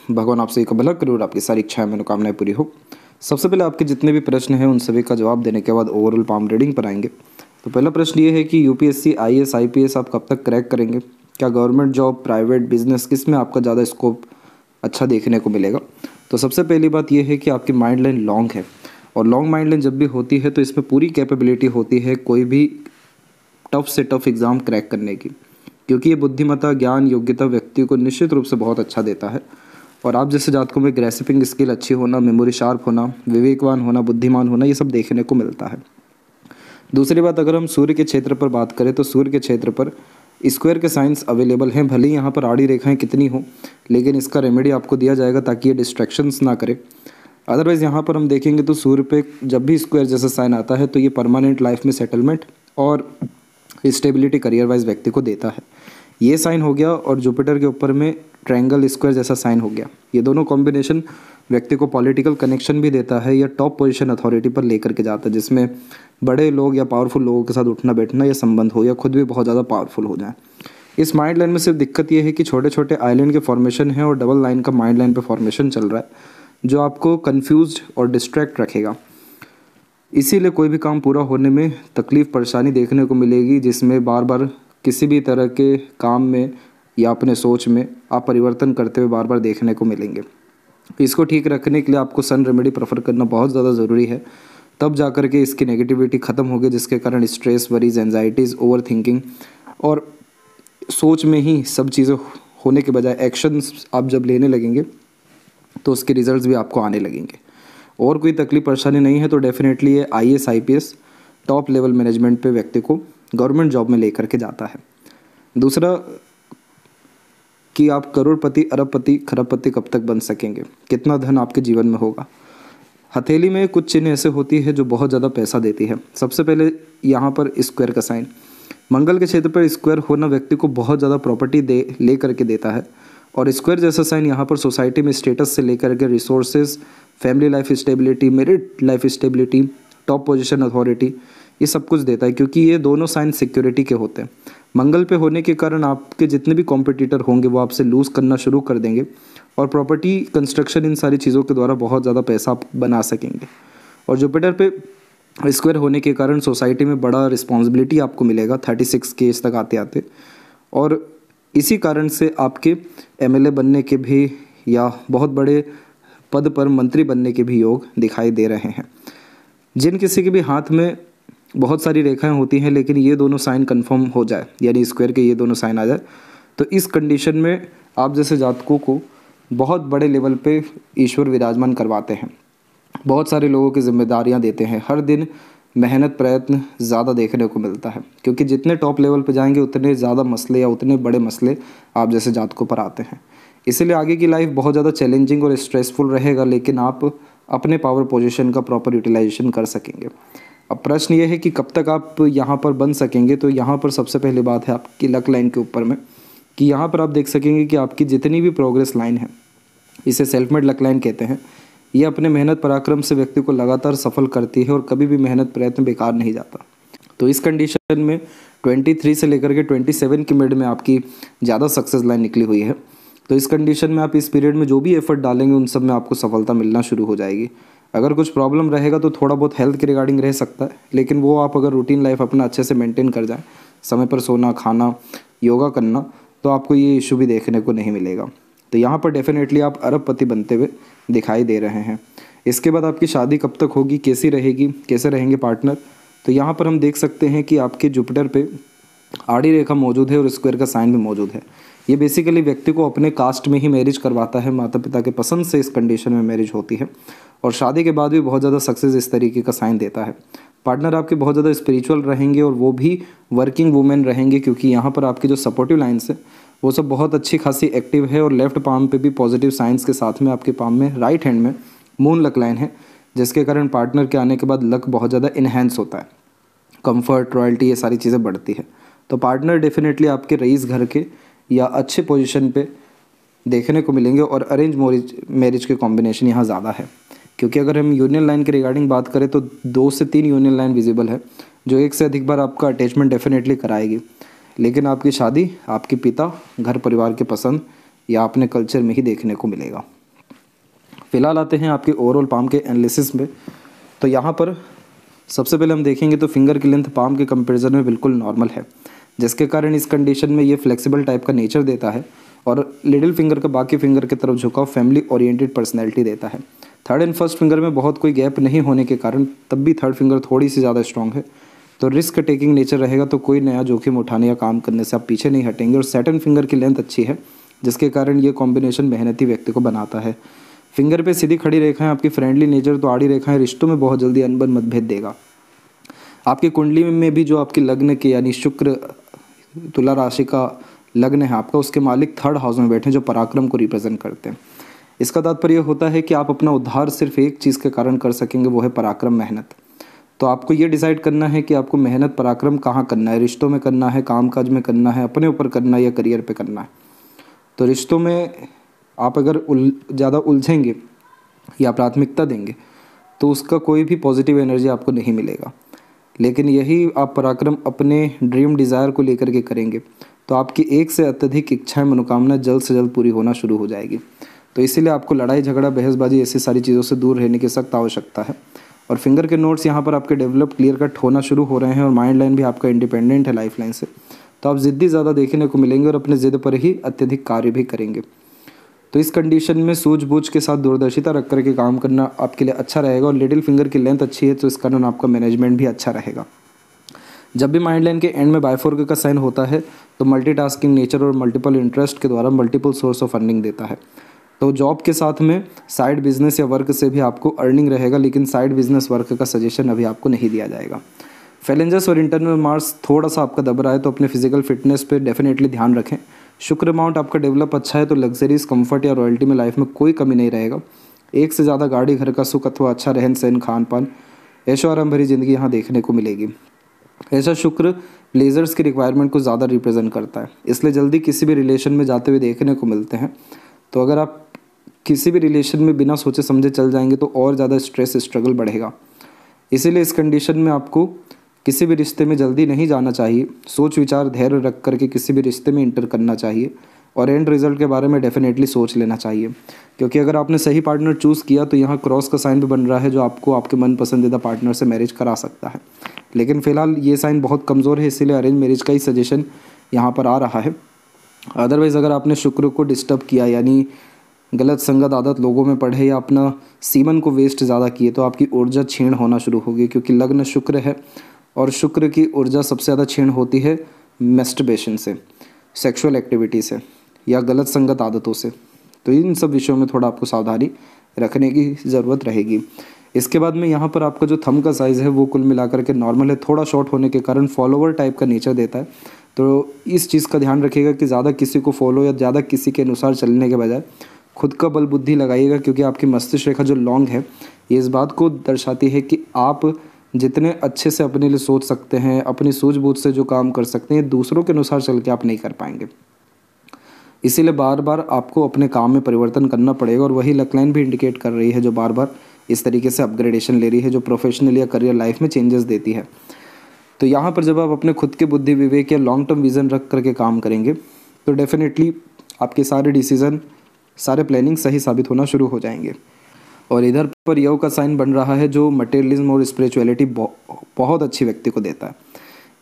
भगवान आपसे का भला करे और आपकी सारी इच्छाएं मनोकामनाएं पूरी हो। सबसे पहले आपके जितने भी प्रश्न हैं उन सभी का जवाब देने के बाद ओवरऑल पाम रीडिंग पर आएंगे। तो पहला प्रश्न ये है कि यूपीएससी आईएएस आईपीएस आप कब तक क्रैक करेंगे? क्या गवर्नमेंट जॉब, प्राइवेट बिजनेस, किस में आपका ज़्यादा स्कोप अच्छा देखने को मिलेगा? तो सबसे पहली बात यह है कि आपकी माइंड लाइन लॉन्ग है, और लॉन्ग माइंड लाइन जब भी होती है तो इसमें पूरी कैपेबिलिटी होती है कोई भी टफ से टफ एग्ज़ाम क्रैक करने की, क्योंकि ये बुद्धिमत्ता, ज्ञान, योग्यता व्यक्ति को निश्चित रूप से बहुत अच्छा देता है। और आप जैसे जातकों में ग्रेसिपिंग स्किल अच्छी होना, मेमोरी शार्प होना, विवेकवान होना, बुद्धिमान होना, ये सब देखने को मिलता है। दूसरी बात, अगर हम सूर्य के क्षेत्र पर बात करें तो सूर्य के क्षेत्र पर स्क्वायर के साइंस अवेलेबल हैं। भले ही यहाँ पर आड़ी रेखाएं कितनी हो, लेकिन इसका रेमेडी आपको दिया जाएगा ताकि ये डिस्ट्रैक्शंस ना करे। अदरवाइज़ यहाँ पर हम देखेंगे तो सूर्य पे जब भी स्क्वायर जैसा साइन आता है तो ये परमानेंट लाइफ में सेटलमेंट और स्टेबिलिटी करियर वाइज व्यक्ति को देता है। ये साइन हो गया, और जुपिटर के ऊपर में ट्रायंगल स्क्वायर जैसा साइन हो गया। ये दोनों कॉम्बिनेशन व्यक्ति को पॉलिटिकल कनेक्शन भी देता है या टॉप पोजीशन अथॉरिटी पर लेकर के जाता है, जिसमें बड़े लोग या पावरफुल लोगों के साथ उठना बैठना या संबंध हो, या खुद भी बहुत ज़्यादा पावरफुल हो जाए। इस माइंड लाइन में सिर्फ दिक्कत ये है कि छोटे छोटे आइलैंड के फॉर्मेशन है और डबल लाइन का माइंड लाइन पर फॉर्मेशन चल रहा है, जो आपको कन्फ्यूज और डिस्ट्रैक्ट रखेगा। इसीलिए कोई भी काम पूरा होने में तकलीफ़ परेशानी देखने को मिलेगी, जिसमें बार बार किसी भी तरह के काम में या अपने सोच में आप परिवर्तन करते हुए बार बार देखने को मिलेंगे। इसको ठीक रखने के लिए आपको सन रेमेडी प्रेफर करना बहुत ज़्यादा ज़रूरी है, तब जा कर के इसकी नेगेटिविटी ख़त्म होगी, जिसके कारण stress, worries, anxieties, over thinking और सोच में ही सब चीज़ें होने के बजाय एक्शंस आप जब लेने लगेंगे तो उसके रिजल्ट्स भी आपको आने लगेंगे। और कोई तकलीफ परेशानी नहीं है तो डेफिनेटली ये IAS IPS top level management पे व्यक्ति को गवर्नमेंट जॉब में लेकर के जाता है। दूसरा कि आप करोड़पति, अरबपति, खरबपति कब तक बन सकेंगे, कितना धन आपके जीवन में होगा। हथेली में कुछ चिन्ह ऐसे होती है जो बहुत ज़्यादा पैसा देती है। सबसे पहले यहाँ पर स्क्वायर का साइन, मंगल के क्षेत्र पर स्क्वायर होना व्यक्ति को बहुत ज़्यादा प्रॉपर्टी ले करके देता है, और स्क्वायर जैसा साइन यहाँ पर सोसाइटी में स्टेटस से लेकर के resources, family life stability, merit life stability, top position authority, ये सब कुछ देता है, क्योंकि ये दोनों साइन सिक्योरिटी के होते हैं। मंगल पे होने के कारण आपके जितने भी कॉम्पिटिटर होंगे वो आपसे लूज़ करना शुरू कर देंगे, और प्रॉपर्टी, कंस्ट्रक्शन, इन सारी चीज़ों के द्वारा बहुत ज़्यादा पैसा आप बना सकेंगे। और जुपिटर पे स्क्वायर होने के कारण सोसाइटी में बड़ा रिस्पॉन्सिबिलिटी आपको मिलेगा 36 केस तक आते आते, और इसी कारण से आपके एमएलए बनने के भी या बहुत बड़े पद पर मंत्री बनने के भी योग दिखाई दे रहे हैं। जिन किसी के भी हाथ में बहुत सारी रेखाएं होती हैं लेकिन ये दोनों साइन कंफर्म हो जाए, यानी स्क्वायर के ये दोनों साइन आ जाए, तो इस कंडीशन में आप जैसे जातकों को बहुत बड़े लेवल पे ईश्वर विराजमान करवाते हैं, बहुत सारे लोगों की जिम्मेदारियां देते हैं, हर दिन मेहनत प्रयत्न ज़्यादा देखने को मिलता है, क्योंकि जितने टॉप लेवल पे जाएंगे उतने ज़्यादा मसले या उतने बड़े मसले आप जैसे जातकों पर आते हैं। इसीलिए आगे की लाइफ बहुत ज़्यादा चैलेंजिंग और स्ट्रेसफुल रहेगा, लेकिन आप अपने पावर पोजीशन का प्रॉपर यूटिलाइजेशन कर सकेंगे। अब प्रश्न ये है कि कब तक आप यहाँ पर बन सकेंगे, तो यहाँ पर सबसे पहली बात है आपकी लक लाइन के ऊपर में, कि यहाँ पर आप देख सकेंगे कि आपकी जितनी भी प्रोग्रेस लाइन है, इसे सेल्फ मेड लक लाइन कहते हैं, ये अपने मेहनत पराक्रम से व्यक्ति को लगातार सफल करती है और कभी भी मेहनत प्रयत्न बेकार नहीं जाता। तो इस कंडीशन में 23 से लेकर के 27 की मिड में आपकी ज़्यादा सक्सेस लाइन निकली हुई है। तो इस कंडीशन में आप इस पीरियड में जो भी एफर्ट डालेंगे उन सब में आपको सफलता मिलना शुरू हो जाएगी। अगर कुछ प्रॉब्लम रहेगा तो थोड़ा बहुत हेल्थ के रिगार्डिंग रह सकता है, लेकिन वो आप अगर रूटीन लाइफ अपना अच्छे से मेंटेन कर जाएं, समय पर सोना, खाना, योगा करना, तो आपको ये इशू भी देखने को नहीं मिलेगा। तो यहाँ पर डेफिनेटली आप अरबपति बनते हुए दिखाई दे रहे हैं। इसके बाद आपकी शादी कब तक होगी, कैसी रहेगी, कैसे रहेंगे पार्टनर, तो यहाँ पर हम देख सकते हैं कि आपके जुपिटर पे आड़ी रेखा मौजूद है और स्क्वायर का साइन भी मौजूद है। ये बेसिकली व्यक्ति को अपने कास्ट में ही मैरिज करवाता है, माता पिता के पसंद से इस कंडीशन में मैरिज होती है, और शादी के बाद भी बहुत ज़्यादा सक्सेस इस तरीके का साइन देता है। पार्टनर आपके बहुत ज़्यादा स्पिरिचुअल रहेंगे और वो भी वर्किंग वुमेन रहेंगे, क्योंकि यहाँ पर आपकी जो सपोर्टिव लाइन्स है वो सब बहुत अच्छी खासी एक्टिव है, और लेफ्ट पाम पे भी पॉजिटिव साइंस के साथ में आपके पाम में राइट हैंड में मून लक लाइन है, जिसके कारण पार्टनर के आने के बाद लक बहुत ज़्यादा इन्हेंस होता है, कंफर्ट, रॉयल्टी, ये सारी चीज़ें बढ़ती है। तो पार्टनर डेफिनेटली आपके रईस घर के या अच्छे पोजीशन पे देखने को मिलेंगे, और अरेंज मैरिज के कॉम्बिनेशन यहाँ ज़्यादा है, क्योंकि अगर हम यूनियन लाइन के रिगार्डिंग बात करें तो 2 से 3 यूनियन लाइन विजिबल है, जो 1 से अधिक बार आपका अटैचमेंट डेफिनेटली कराएगी, लेकिन आपकी शादी आपके पिता, घर परिवार के पसंद या अपने कल्चर में ही देखने को मिलेगा। फिलहाल आते हैं आपके ओवरऑल पाम के एनालिसिस में। तो यहाँ पर सबसे पहले हम देखेंगे तो फिंगर की लेंथ पाम के कंपैरिजन में बिल्कुल नॉर्मल है, जिसके कारण इस कंडीशन में ये फ्लेक्सिबल टाइप का नेचर देता है और लिटिल फिंगर का बाकी फिंगर की तरफ झुकाव फैमिली ओरिएंटेड पर्सनैलिटी देता है। थर्ड एंड फर्स्ट फिंगर में बहुत कोई गैप नहीं होने के कारण तब भी थर्ड फिंगर थोड़ी सी ज़्यादा स्ट्रॉन्ग है, तो रिस्क टेकिंग नेचर रहेगा, तो कोई नया जोखिम उठाने या काम करने से आप पीछे नहीं हटेंगे। और सेकंड फिंगर की लेंथ अच्छी है, जिसके कारण ये कॉम्बिनेशन मेहनती व्यक्ति को बनाता है। फिंगर पे सीधी खड़ी रेखाएं आपकी फ्रेंडली नेचर, तो आड़ी रेखाएं रिश्तों में बहुत जल्दी अनबन मतभेद देगा। आपकी कुंडली में भी जो आपकी लग्न के यानी शुक्र तुला राशि का लग्न है आपका, उसके मालिक थर्ड हाउस में बैठे जो पराक्रम को रिप्रेजेंट करते हैं। इसका तात्पर्य होता है कि आप अपना उद्धार सिर्फ एक चीज़ के कारण कर सकेंगे, वो है पराक्रम, मेहनत। तो आपको ये डिसाइड करना है कि आपको मेहनत पराक्रम कहाँ करना है, रिश्तों में करना है, कामकाज में करना है, अपने ऊपर करना है या करियर पे करना है। तो रिश्तों में आप अगर ज़्यादा उलझेंगे या प्राथमिकता देंगे तो उसका कोई भी पॉजिटिव एनर्जी आपको नहीं मिलेगा। लेकिन यही आप पराक्रम अपने ड्रीम डिज़ायर को लेकर के करेंगे तो आपकी एक से अत्यधिक इच्छाएं मनोकामना जल्द से जल्द पूरी होना शुरू हो जाएगी। तो इसीलिए आपको लड़ाई झगड़ा बहसबाजी ऐसी सारी चीज़ों से दूर रहने की सख्त आवश्यकता है। और फिंगर के नोट्स यहाँ पर आपके डेवलप क्लियर कट होना शुरू हो रहे हैं और माइंड लाइन भी आपका इंडिपेंडेंट है लाइफ लाइन से, तो आप ज़िद्दी ज़्यादा देखने को मिलेंगे और अपने ज़िद पर ही अत्यधिक कार्य भी करेंगे। तो इस कंडीशन में सूझबूझ के साथ दूरदर्शिता रख करके काम करना आपके लिए अच्छा रहेगा। और लिटिल फिंगर की लेंथ अच्छी है तो इस कारण आपका मैनेजमेंट भी अच्छा रहेगा। जब भी माइंड लाइन के एंड में बायफोर्क का साइन होता है तो मल्टीटास्किंग नेचर और मल्टीपल इंटरेस्ट के द्वारा मल्टीपल सोर्स ऑफ अर्निंग देता है। तो जॉब के साथ में साइड बिजनेस या वर्क से भी आपको अर्निंग रहेगा, लेकिन साइड बिजनेस वर्क का सजेशन अभी आपको नहीं दिया जाएगा। फैलेंजस और इंटरनल मार्स थोड़ा सा आपका दब रहा है, तो अपने फिजिकल फिटनेस पे डेफिनेटली ध्यान रखें। शुक्र अमाउंट आपका डेवलप अच्छा है, तो लग्जरीज कंफर्ट या रॉयल्टी में लाइफ में कोई कमी नहीं रहेगा। एक से ज़्यादा गाड़ी, घर का सुख अथवा अच्छा रहन सहन, खान पान, ऐशो आराम भरी ज़िंदगी यहाँ देखने को मिलेगी। ऐसा शुक्र प्लेजर्स की रिक्वायरमेंट को ज़्यादा रिप्रेजेंट करता है, इसलिए जल्दी किसी भी रिलेशन में जाते हुए देखने को मिलते हैं। तो अगर आप किसी भी रिलेशन में बिना सोचे समझे चल जाएंगे तो और ज़्यादा स्ट्रेस स्ट्रगल बढ़ेगा। इसीलिए इस कंडीशन में आपको किसी भी रिश्ते में जल्दी नहीं जाना चाहिए, सोच विचार धैर्य रख करके किसी भी रिश्ते में इंटर करना चाहिए और एंड रिजल्ट के बारे में डेफिनेटली सोच लेना चाहिए। क्योंकि अगर आपने सही पार्टनर चूज़ किया तो यहाँ क्रॉस का साइन भी बन रहा है जो आपको आपके मन पसंदीदा पार्टनर से मैरिज करा सकता है। लेकिन फिलहाल ये साइन बहुत कमज़ोर है, इसीलिए अरेंज मैरिज का ही सजेशन यहाँ पर आ रहा है। अदरवाइज़ अगर आपने शुक्र को डिस्टर्ब किया यानी गलत संगत आदत लोगों में पढ़े या अपना सीमन को वेस्ट ज़्यादा किए तो आपकी ऊर्जा क्षीण होना शुरू होगी। क्योंकि लग्न शुक्र है और शुक्र की ऊर्जा सबसे ज़्यादा क्षीण होती है मैस्टरबेशन से, सेक्सुअल एक्टिविटी से या गलत संगत आदतों से। तो इन सब विषयों में थोड़ा आपको सावधानी रखने की ज़रूरत रहेगी। इसके बाद में यहाँ पर आपका जो थंब का साइज़ है वो कुल मिलाकर के नॉर्मल है, थोड़ा शॉर्ट होने के कारण फॉलोवर टाइप का नेचर देता है। तो इस चीज़ का ध्यान रखिएगा कि ज़्यादा किसी को फॉलो या ज़्यादा किसी के अनुसार चलने के बजाय खुद का बल बुद्धि लगाइएगा। क्योंकि आपकी मस्तिष्क रेखा जो लॉन्ग है ये इस बात को दर्शाती है कि आप जितने अच्छे से अपने लिए सोच सकते हैं, अपनी सूझबूझ से जो काम कर सकते हैं, दूसरों के अनुसार चल के आप नहीं कर पाएंगे। इसीलिए बार बार आपको अपने काम में परिवर्तन करना पड़ेगा और वही लक लाइन भी इंडिकेट कर रही है जो बार बार इस तरीके से अपग्रेडेशन ले रही है, जो प्रोफेशनल या करियर लाइफ में चेंजेस देती है। तो यहाँ पर जब आप अपने खुद के बुद्धि विवेक या लॉन्ग टर्म विज़न रख करके काम करेंगे तो डेफिनेटली आपके सारे डिसीज़न, सारे प्लानिंग सही साबित होना शुरू हो जाएंगे। और इधर पर योग का साइन बन रहा है जो मटेरियलिज्म और स्पिरिचुअलिटी बहुत अच्छी व्यक्ति को देता है।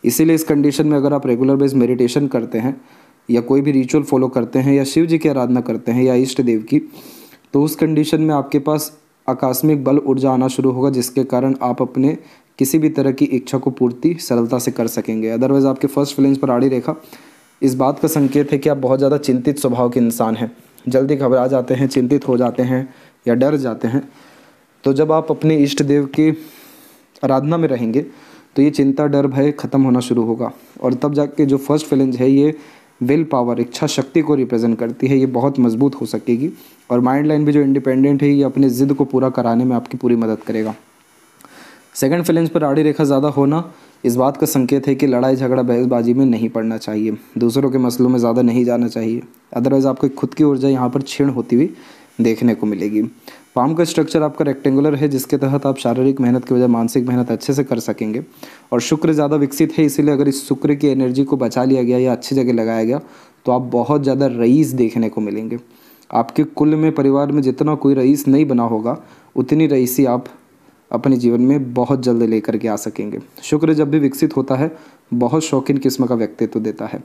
इसीलिए इस कंडीशन में अगर आप रेगुलर बेस मेडिटेशन करते हैं या कोई भी रिचुअल फॉलो करते हैं या शिव जी की आराधना करते हैं या इष्ट देव की, तो उस कंडीशन में आपके पास आकस्मिक बल ऊर्जा आना शुरू होगा, जिसके कारण आप अपने किसी भी तरह की इच्छा को पूर्ति सरलता से कर सकेंगे। अदरवाइज़ आपके फर्स्ट फ्लेंज पर आड़ी रेखा इस बात का संकेत है कि आप बहुत ज़्यादा चिंतित स्वभाव के इंसान हैं, जल्दी घबरा जाते हैं, चिंतित हो जाते हैं या डर जाते हैं। तो जब आप अपने इष्ट देव की आराधना में रहेंगे तो ये चिंता, डर, भय खत्म होना शुरू होगा। और तब जाके जो फर्स्ट फ्लेंज है ये विल पावर, इच्छा शक्ति को रिप्रेजेंट करती है, ये बहुत मजबूत हो सकेगी। और माइंड लाइन भी जो इंडिपेंडेंट है ये अपनी ज़िद को पूरा कराने में आपकी पूरी मदद करेगा। सेकंड फ्लेंज पर आड़ी रेखा ज़्यादा होना इस बात का संकेत है कि लड़ाई झगड़ा बहसबाजी में नहीं पड़ना चाहिए, दूसरों के मसलों में ज़्यादा नहीं जाना चाहिए। अदरवाइज़ आपकी खुद की ऊर्जा यहाँ पर क्षीण होती हुई देखने को मिलेगी। पाम का स्ट्रक्चर आपका रेक्टेंगुलर है, जिसके तहत आप शारीरिक मेहनत के बजाय मानसिक मेहनत अच्छे से कर सकेंगे। और शुक्र ज़्यादा विकसित है, इसीलिए अगर इस शुक्र की एनर्जी को बचा लिया गया या अच्छी जगह लगाया गया तो आप बहुत ज़्यादा रईस देखने को मिलेंगे। आपके कुल में परिवार में जितना कोई रईस नहीं बना होगा उतनी रईसी आप अपने जीवन में बहुत जल्द लेकर के आ सकेंगे। शुक्र जब भी विकसित होता है बहुत शौकीन किस्म का व्यक्तित्व देता है।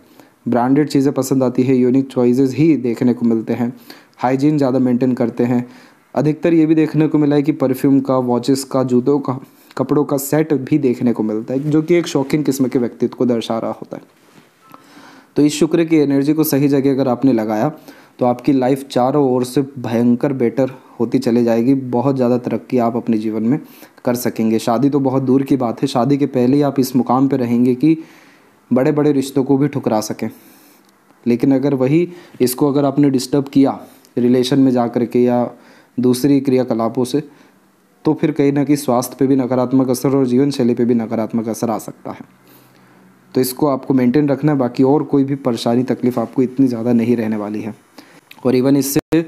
ब्रांडेड चीज़ें पसंद आती है, यूनिक चॉइसेस ही देखने को मिलते हैं, हाइजीन ज़्यादा मेंटेन करते हैं। अधिकतर ये भी देखने को मिला है कि परफ्यूम का, वॉचेस का, जूतों का, कपड़ों का सेट भी देखने को मिलता है, जो कि एक शौकीन किस्म के व्यक्तित्व को दर्शा रहा होता है। तो इस शुक्र की एनर्जी को सही जगह अगर आपने लगाया तो आपकी लाइफ चारों ओर से भयंकर बेटर होती चली जाएगी। बहुत ज़्यादा तरक्की आप अपने जीवन में कर सकेंगे। शादी तो बहुत दूर की बात है, शादी के पहले ही आप इस मुकाम पे रहेंगे कि बड़े बड़े रिश्तों को भी ठुकरा सकें। लेकिन अगर वही इसको अगर आपने डिस्टर्ब किया रिलेशन में जा कर के या दूसरी क्रियाकलापों से, तो फिर कहीं ना कहीं स्वास्थ्य पे भी नकारात्मक असर और जीवन शैली पे भी नकारात्मक असर आ सकता है। तो इसको आपको मेंटेन रखना है। बाकी और कोई भी परेशानी तकलीफ आपको इतनी ज़्यादा नहीं रहने वाली है। और इवन इससे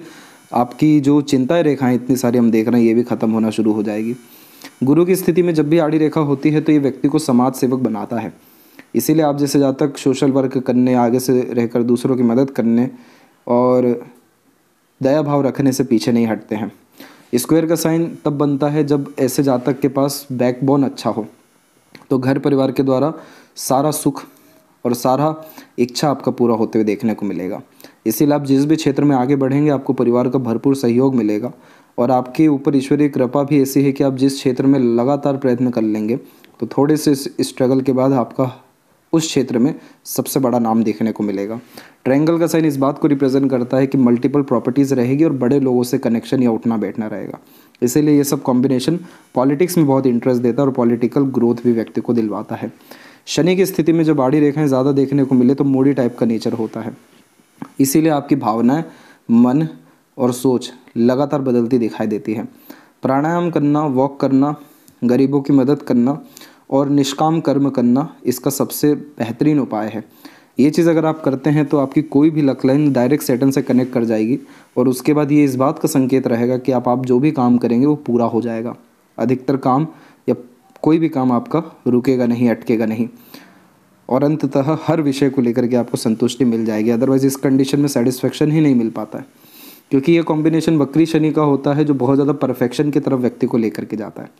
आपकी जो चिंताएं रेखाएं इतनी सारी हम देख रहे हैं ये भी ख़त्म होना शुरू हो जाएगी। गुरु की स्थिति में जब भी आड़ी रेखा होती है तो ये व्यक्ति को समाज सेवक बनाता है। इसीलिए आप जैसे ज़्यादा तक सोशल वर्क करने, आगे से रहकर दूसरों की मदद करने और दया भाव रखने से पीछे नहीं हटते हैं। स्क्वायर का साइन तब बनता है जब ऐसे जातक के पास बैकबोन अच्छा हो, तो घर परिवार के द्वारा सारा सुख और सारा इच्छा आपका पूरा होते हुए देखने को मिलेगा। इसीलिए आप जिस भी क्षेत्र में आगे बढ़ेंगे आपको परिवार का भरपूर सहयोग मिलेगा और आपके ऊपर ईश्वरीय कृपा भी ऐसी है कि आप जिस क्षेत्र में लगातार प्रयत्न कर लेंगे तो थोड़े से स्ट्रगल के बाद आपका उस क्षेत्र में सबसे बड़ा नाम देखने को मिलेगा। ट्रायंगल का साइन इस बात को रिप्रेजेंट करता है कि मल्टीपल प्रॉपर्टीज़ रहेगी और बड़े लोगों से कनेक्शन या उठना बैठना रहेगा। इसीलिए ये सब कॉम्बिनेशन पॉलिटिक्स में बहुत इंटरेस्ट देता है और पॉलिटिकल ग्रोथ भी व्यक्ति को दिलवाता है। शनि की स्थिति में जब आड़ी रेखाएं ज़्यादा देखने को मिले तो मूडी टाइप का नेचर होता है। इसीलिए आपकी भावनाएं, मन और सोच लगातार बदलती दिखाई देती है। प्राणायाम करना, वॉक करना, गरीबों की मदद करना और निष्काम कर्म करना इसका सबसे बेहतरीन उपाय है। ये चीज़ अगर आप करते हैं तो आपकी कोई भी लक लाइन डायरेक्ट सैटर्न से कनेक्ट कर जाएगी और उसके बाद ये इस बात का संकेत रहेगा कि आप जो भी काम करेंगे वो पूरा हो जाएगा। अधिकतर काम या कोई भी काम आपका रुकेगा नहीं, अटकेगा नहीं और अंततः हर विषय को लेकर के आपको संतुष्टि मिल जाएगी। अदरवाइज इस कंडीशन में सेटिस्फेक्शन ही नहीं मिल पाता है, क्योंकि ये कॉम्बिनेशन वक्री शनि का होता है जो बहुत ज़्यादा परफेक्शन की तरफ व्यक्ति को लेकर के जाता है।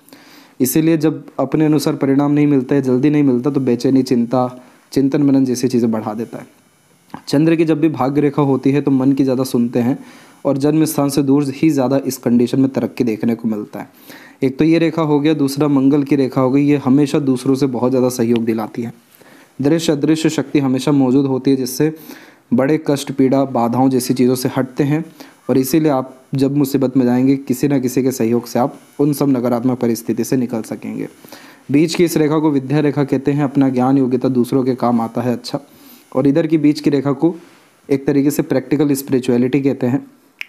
इसीलिए जब अपने अनुसार परिणाम नहीं मिलता है, जल्दी नहीं मिलता, तो बेचैनी, चिंता, चिंतन मनन जैसी चीज़ें बढ़ा देता है। चंद्र की जब भी भाग्य रेखा होती है तो मन की ज़्यादा सुनते हैं और जन्म स्थान से दूर ही ज़्यादा इस कंडीशन में तरक्की देखने को मिलता है। एक तो ये रेखा हो गया, दूसरा मंगल की रेखा हो गई। ये हमेशा दूसरों से बहुत ज़्यादा सहयोग दिलाती है। दृश्य अदृश्य शक्ति हमेशा मौजूद होती है जिससे बड़े कष्ट, पीड़ा, बाधाओं जैसी चीज़ों से हटते हैं और इसीलिए आप जब मुसीबत में जाएंगे किसी न किसी के सहयोग से आप उन सब नकारात्मक परिस्थिति से निकल सकेंगे। बीच की इस रेखा को विद्या रेखा कहते हैं। अपना ज्ञान, योग्यता दूसरों के काम आता है अच्छा। और इधर की बीच की रेखा को एक तरीके से प्रैक्टिकल स्पिरिचुअलिटी कहते हैं।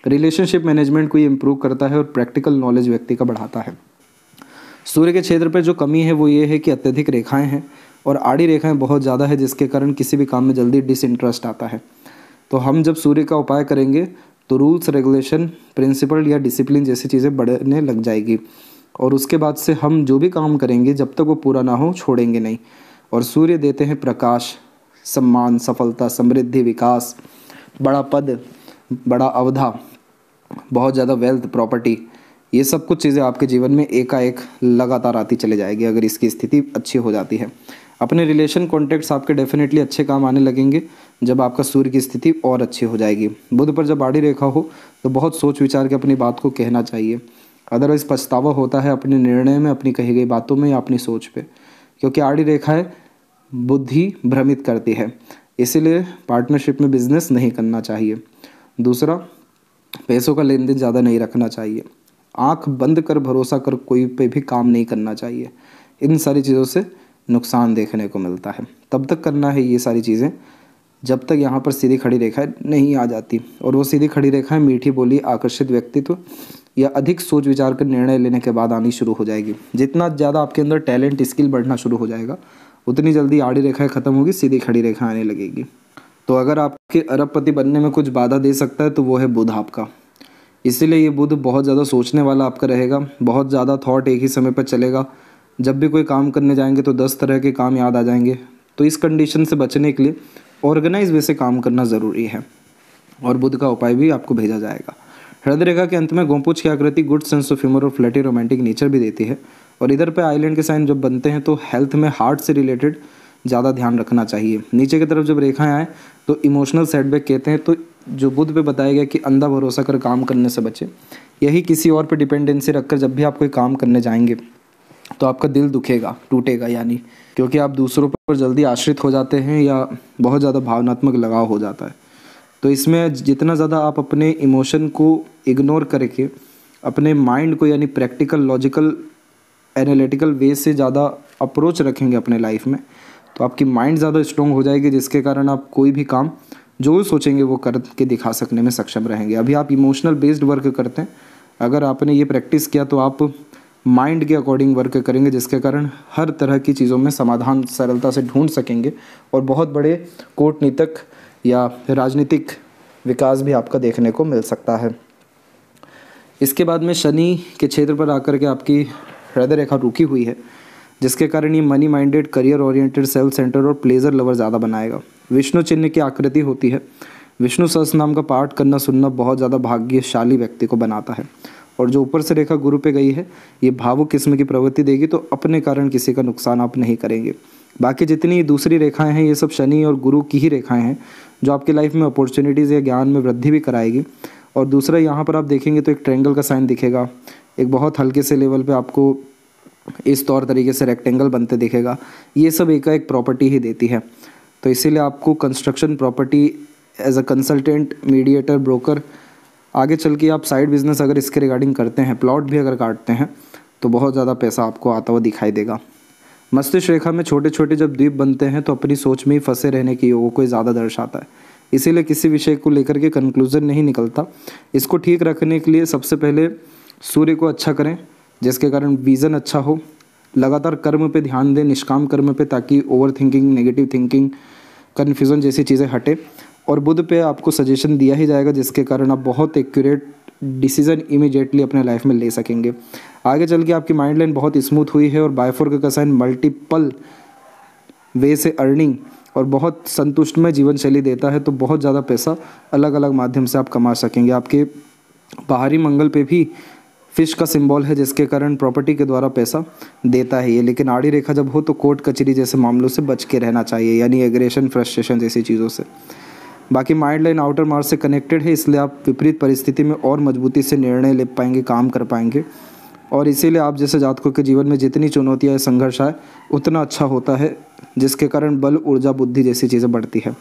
रिलेशनशिप मैनेजमेंट को ये इम्प्रूव करता है और प्रैक्टिकल नॉलेज व्यक्ति का बढ़ाता है। सूर्य के क्षेत्र पर जो कमी है वो ये है कि अत्यधिक रेखाएं हैं और आड़ी रेखाएं बहुत ज़्यादा है, जिसके कारण किसी भी काम में जल्दी डिसइंटरेस्ट आता है। तो हम जब सूर्य का उपाय करेंगे तो रूल्स, रेगुलेशन, प्रिंसिपल या डिसिप्लिन जैसी चीज़ें बढ़ने लग जाएगी और उसके बाद से हम जो भी काम करेंगे जब तक वो पूरा ना हो छोड़ेंगे नहीं। और सूर्य देते हैं प्रकाश, सम्मान, सफलता, समृद्धि, विकास, बड़ा पद, बड़ा अवधा, बहुत ज़्यादा वेल्थ, प्रॉपर्टी, ये सब कुछ चीज़ें आपके जीवन में एकाएक लगातार आती चली जाएगी अगर इसकी स्थिति अच्छी हो जाती है। अपने रिलेशन कॉन्टैक्ट्स आपके डेफिनेटली अच्छे काम आने लगेंगे जब आपका सूर्य की स्थिति और अच्छी हो जाएगी। बुध पर जब आड़ी रेखा हो तो बहुत सोच विचार के अपनी बात को कहना चाहिए, अदरवाइज पछतावा होता है अपने निर्णय में, अपनी कही गई बातों में या अपनी सोच पे, क्योंकि आड़ी रेखाएं बुद्धि भ्रमित करती है। इसीलिए पार्टनरशिप में बिजनेस नहीं करना चाहिए। दूसरा, पैसों का लेन देन ज़्यादा नहीं रखना चाहिए। आंख बंद कर भरोसा कर कोई पे भी काम नहीं करना चाहिए। इन सारी चीज़ों से नुकसान देखने को मिलता है। तब तक करना है ये सारी चीज़ें जब तक यहाँ पर सीधी खड़ी रेखाएं नहीं आ जाती, और वो सीधी खड़ी रेखाएं मीठी बोली, आकर्षित व्यक्तित्व या अधिक सोच विचार कर निर्णय लेने के बाद आनी शुरू हो जाएगी। जितना ज़्यादा आपके अंदर टैलेंट, स्किल बढ़ना शुरू हो जाएगा उतनी जल्दी आड़ी रेखाएं खत्म होगी, सीधी खड़ी रेखा आने लगेगी। तो अगर आपके अरबपति बनने में कुछ बाधा दे सकता है तो वो है बुध आपका। इसीलिए ये बुध बहुत ज़्यादा सोचने वाला आपका रहेगा, बहुत ज़्यादा थॉट एक ही समय पर चलेगा। जब भी कोई काम करने जाएंगे तो 10 तरह के काम याद आ जाएंगे। तो इस कंडीशन से बचने के लिए ऑर्गेनाइज वे से काम करना ज़रूरी है। और बुध का उपाय भी आपको भेजा जाएगा। हृदय रेखा के अंत में गोपूछ की आकृति गुड सेंस ऑफ ह्यूमर और फ्लर्टी रोमांटिक नेचर भी देती है। और इधर पे आइलैंड के साइन जब बनते हैं तो हेल्थ में हार्ट से रिलेटेड ज़्यादा ध्यान रखना चाहिए। नीचे की तरफ जब रेखाएं आए तो इमोशनल सेटबैक कहते हैं, तो जो बुध पे बताया गया कि अंधा भरोसा कर काम करने से बचे। यही किसी और पे डिपेंडेंसी रखकर जब भी आप कोई काम करने जाएंगे तो आपका दिल दुखेगा, टूटेगा, यानी क्योंकि आप दूसरों पर जल्दी आश्रित हो जाते हैं या बहुत ज़्यादा भावनात्मक लगाव हो जाता है। तो इसमें जितना ज़्यादा आप अपने इमोशन को इग्नोर करके अपने माइंड को यानी प्रैक्टिकल, लॉजिकल, एनालिटिकल वे से ज़्यादा अप्रोच रखेंगे अपने लाइफ में, तो आपकी माइंड ज़्यादा स्ट्रॉन्ग हो जाएगी, जिसके कारण आप कोई भी काम जो भी सोचेंगे वो करके दिखा सकने में सक्षम रहेंगे। अभी आप इमोशनल बेस्ड वर्क करते हैं, अगर आपने ये प्रैक्टिस किया तो आप माइंड के अकॉर्डिंग वर्क करेंगे, जिसके कारण हर तरह की चीज़ों में समाधान सरलता से ढूंढ सकेंगे और बहुत बड़े कूटनीतिक या राजनीतिक विकास भी आपका देखने को मिल सकता है। इसके बाद में शनि के क्षेत्र पर आकर के आपकी हृदय रेखा रुकी हुई है, जिसके कारण ये money minded, career oriented, self centre और प्लेजर लवर ज़्यादा बनाएगा। विष्णु चिन्ह की आकृति होती है। विष्णु सहस्त्र नाम का पाठ करना सुनना बहुत ज़्यादा भाग्यशाली व्यक्ति को बनाता है। और जो ऊपर से रेखा गुरु पे गई है, ये भावुक किस्म की प्रवृत्ति देगी, तो अपने कारण किसी का नुकसान आप नहीं करेंगे। बाकी जितनी दूसरी रेखाएं हैं ये सब शनि और गुरु की ही रेखाएं हैं, जो आपकी लाइफ में अपॉर्चुनिटीज़ या ज्ञान में वृद्धि भी कराएगी। और दूसरा यहाँ पर आप देखेंगे तो एक ट्रायंगल का साइन दिखेगा, एक बहुत हल्के से लेवल पे आपको इस तौर तरीके से रेक्टेंगल बनते दिखेगा। ये सब एक प्रॉपर्टी ही देती है। तो इसीलिए आपको construction property as a consultant, mediator, broker, आगे चल के आप साइड बिजनेस अगर इसके रिगार्डिंग करते हैं, प्लॉट भी अगर काटते हैं, तो बहुत ज़्यादा पैसा आपको आता हुआ दिखाई देगा। मस्तिष्क रेखा में छोटे छोटे जब द्वीप बनते हैं तो अपनी सोच में ही फंसे रहने के योगों को ज़्यादा दर्शाता है। इसीलिए किसी विषय को लेकर के कंक्लूजन नहीं निकलता। इसको ठीक रखने के लिए सबसे पहले सूर्य को अच्छा करें, जिसके कारण विज़न अच्छा हो। लगातार कर्म पे ध्यान दें, निष्काम कर्म पे, ताकि over thinking, negative thinking, confusion जैसी चीज़ें हटे। और बुध पे आपको सजेशन दिया ही जाएगा, जिसके कारण आप बहुत एक्यूरेट डिसीजन इमीडिएटली अपने लाइफ में ले सकेंगे। आगे चल के आपकी माइंड लाइन बहुत स्मूथ हुई है और बायफोर्क का साइन मल्टीपल वे से अर्निंग और बहुत संतुष्टमय जीवन शैली देता है। तो बहुत ज़्यादा पैसा अलग अलग माध्यम से आप कमा सकेंगे। आपके बाहरी मंगल पे भी फिश का सिंबल है, जिसके कारण प्रॉपर्टी के द्वारा पैसा देता है ये। लेकिन आड़ी रेखा जब हो तो कोर्ट कचहरी जैसे मामलों से बच के रहना चाहिए, यानी एग्रेशन, फ्रस्ट्रेशन जैसी चीज़ों से। बाकी माइंड लाइन आउटर मार्स से कनेक्टेड है, इसलिए आप विपरीत परिस्थिति में और मजबूती से निर्णय ले पाएंगे, काम कर पाएंगे। और इसीलिए आप जैसे जातकों के जीवन में जितनी चुनौतियाँ, संघर्ष आए, उतना अच्छा होता है, जिसके कारण बल, ऊर्जा, बुद्धि जैसी चीज़ें बढ़ती है।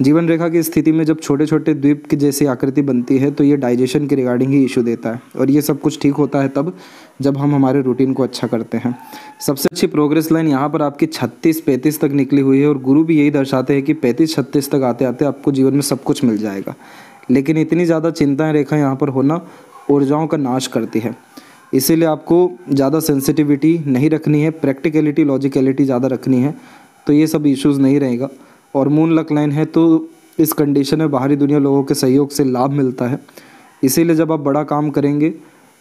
जीवन रेखा की स्थिति में जब छोटे छोटे द्वीप की जैसी आकृति बनती है तो ये डाइजेशन के रिगार्डिंग ही इशू देता है। और ये सब कुछ ठीक होता है तब जब हम हमारे रूटीन को अच्छा करते हैं। सबसे अच्छी प्रोग्रेस लाइन यहाँ पर आपकी 36-35 तक निकली हुई है। और गुरु भी यही दर्शाते हैं कि 35-36 तक आते आते आपको जीवन में सब कुछ मिल जाएगा। लेकिन इतनी ज़्यादा चिंताएँ रेखा यहाँ पर होना ऊर्जाओं का नाश करती है। इसीलिए आपको ज़्यादा सेंसिटिविटी नहीं रखनी है, प्रैक्टिकलिटी, लॉजिकलिटी ज़्यादा रखनी है, तो ये सब इश्यूज़ नहीं रहेगा। और मून लक लाइन है तो इस कंडीशन में बाहरी दुनिया लोगों के सहयोग से लाभ मिलता है। इसीलिए जब आप बड़ा काम करेंगे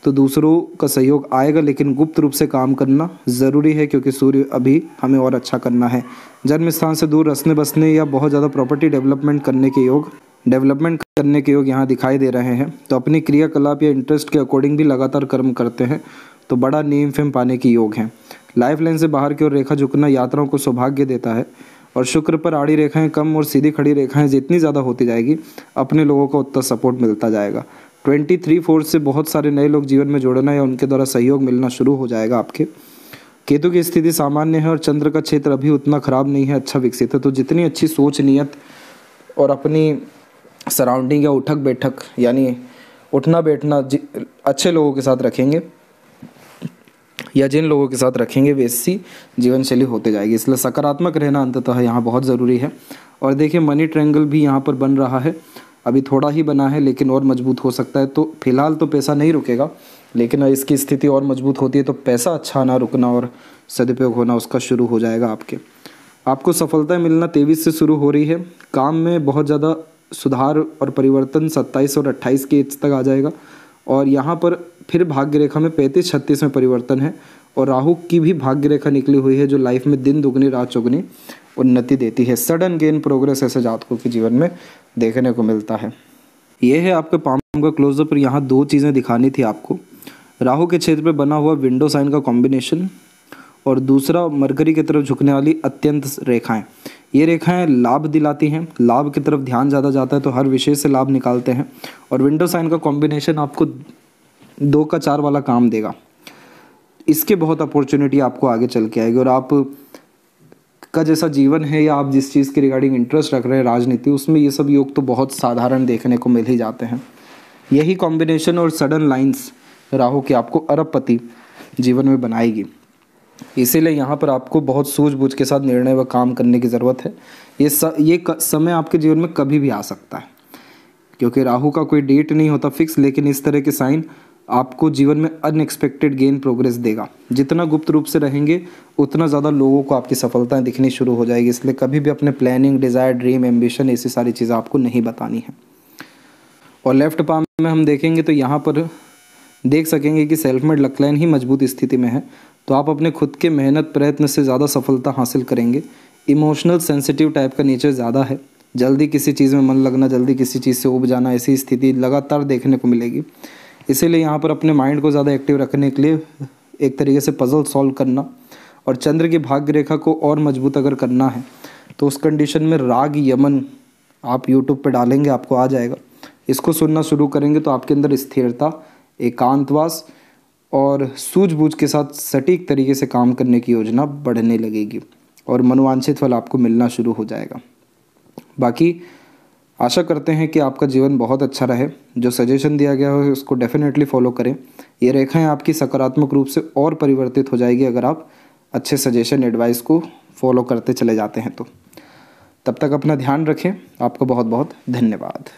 तो दूसरों का सहयोग आएगा, लेकिन गुप्त रूप से काम करना ज़रूरी है, क्योंकि सूर्य अभी हमें और अच्छा करना है। जन्म स्थान से दूर रसने बसने या बहुत ज़्यादा प्रॉपर्टी डेवलपमेंट करने के योग यहाँ दिखाई दे रहे हैं। तो अपनी क्रियाकलाप या इंटरेस्ट के अकॉर्डिंग भी लगातार कर्म करते हैं तो बड़ा नेम फेम पाने के योग हैं। लाइफ लाइन से बाहर की ओर रेखा झुकना यात्राओं को सौभाग्य देता है। और शुक्र पर आड़ी रेखाएं कम और सीधी खड़ी रेखाएं जितनी ज़्यादा होती जाएगी, अपने लोगों को उतना सपोर्ट मिलता जाएगा। 23-4 से बहुत सारे नए लोग जीवन में जोड़ना या उनके द्वारा सहयोग मिलना शुरू हो जाएगा आपके। केतु की स्थिति सामान्य है और चंद्र का क्षेत्र अभी उतना ख़राब नहीं है, अच्छा विकसित है। तो जितनी अच्छी सोच, नियत और अपनी सराउंडिंग या उठक बैठक यानी उठना बैठना अच्छे लोगों के साथ रखेंगे या जिन लोगों के साथ रखेंगे वैसी जीवन शैली होते जाएगी। इसलिए सकारात्मक रहना अंततः यहाँ बहुत ज़रूरी है। और देखिए मनी ट्रायंगल भी यहाँ पर बन रहा है, अभी थोड़ा ही बना है लेकिन और मजबूत हो सकता है। तो फिलहाल तो पैसा नहीं रुकेगा, लेकिन इसकी स्थिति और मजबूत होती है तो पैसा अच्छा ना रुकना और सदुपयोग होना उसका शुरू हो जाएगा आपको सफलता मिलना 23 से शुरू हो रही है। काम में बहुत ज़्यादा सुधार और परिवर्तन 27 और 28 के एज तक आ जाएगा। और यहाँ पर फिर भाग्य रेखा में 35-36 में परिवर्तन है और राहु की भी भाग्य रेखा निकली हुई है, जो लाइफ में दिन दुगनी रात चौगुनी उन्नति देती है। सडन गेन प्रोग्रेस ऐसे जातकों के जीवन में देखने को मिलता है। ये है आपके पाम का क्लोजअप। और यहाँ दो चीज़ें दिखानी थी आपको। राहु के क्षेत्र पे बना हुआ विंडो साइन का कॉम्बिनेशन और दूसरा मरकरी की तरफ झुकने वाली अत्यंत रेखाएं। ये रेखाएं लाभ दिलाती हैं, लाभ की तरफ ध्यान ज़्यादा जाता है तो हर विषय से लाभ निकालते हैं। और विंडो साइन का कॉम्बिनेशन आपको 2 का 4 वाला काम देगा। इसके बहुत अपॉर्चुनिटी आपको आगे चल के आएगी। और आप का जैसा जीवन है या आप जिस चीज़ के रिगार्डिंग इंटरेस्ट रख रहे हैं राजनीति, उसमें ये सब योग तो बहुत साधारण देखने को मिल ही जाते हैं। यही कॉम्बिनेशन और सडन लाइंस राहु की आपको अरबपति जीवन में बनाएगी। इसीलिए यहाँ पर आपको बहुत सूझबूझ के साथ निर्णय व काम करने की ज़रूरत है। ये समय आपके जीवन में कभी भी आ सकता है, क्योंकि राहु का कोई डेट नहीं होता फिक्स, लेकिन इस तरह के साइन आपको जीवन में अनएक्सपेक्टेड गेन प्रोग्रेस देगा। जितना गुप्त रूप से रहेंगे उतना ज़्यादा लोगों को आपकी सफलताएं दिखनी शुरू हो जाएगी। इसलिए कभी भी अपने प्लानिंग, डिज़ायर, ड्रीम, एम्बिशन, ऐसी सारी चीज़ें आपको नहीं बतानी है। और लेफ्ट पाम में हम देखेंगे तो यहाँ पर देख सकेंगे कि सेल्फ मेड लक लाइन ही मजबूत स्थिति में है। तो आप अपने खुद के मेहनत प्रयत्न से ज़्यादा सफलता हासिल करेंगे। इमोशनल सेंसिटिव टाइप का नेचर ज़्यादा है, जल्दी किसी चीज़ में मन लगना, जल्दी किसी चीज़ से ऊब जाना, ऐसी स्थिति लगातार देखने को मिलेगी। इसीलिए यहाँ पर अपने माइंड को ज़्यादा एक्टिव रखने के लिए एक तरीके से पजल सॉल्व करना और चंद्र की भाग्य रेखा को और मजबूत अगर करना है तो उस कंडीशन में राग यमन आप यूट्यूब पे डालेंगे, आपको आ जाएगा। इसको सुनना शुरू करेंगे तो आपके अंदर स्थिरता, एकांतवास और सूझबूझ के साथ सटीक तरीके से काम करने की योजना बढ़ने लगेगी और मनोवांछित फल आपको मिलना शुरू हो जाएगा। बाकी आशा करते हैं कि आपका जीवन बहुत अच्छा रहे। जो सजेशन दिया गया है उसको डेफिनेटली फॉलो करें। ये रेखाएं आपकी सकारात्मक रूप से और परिवर्तित हो जाएगी अगर आप अच्छे सजेशन, एडवाइस को फॉलो करते चले जाते हैं तो। तब तक अपना ध्यान रखें। आपका बहुत बहुत धन्यवाद।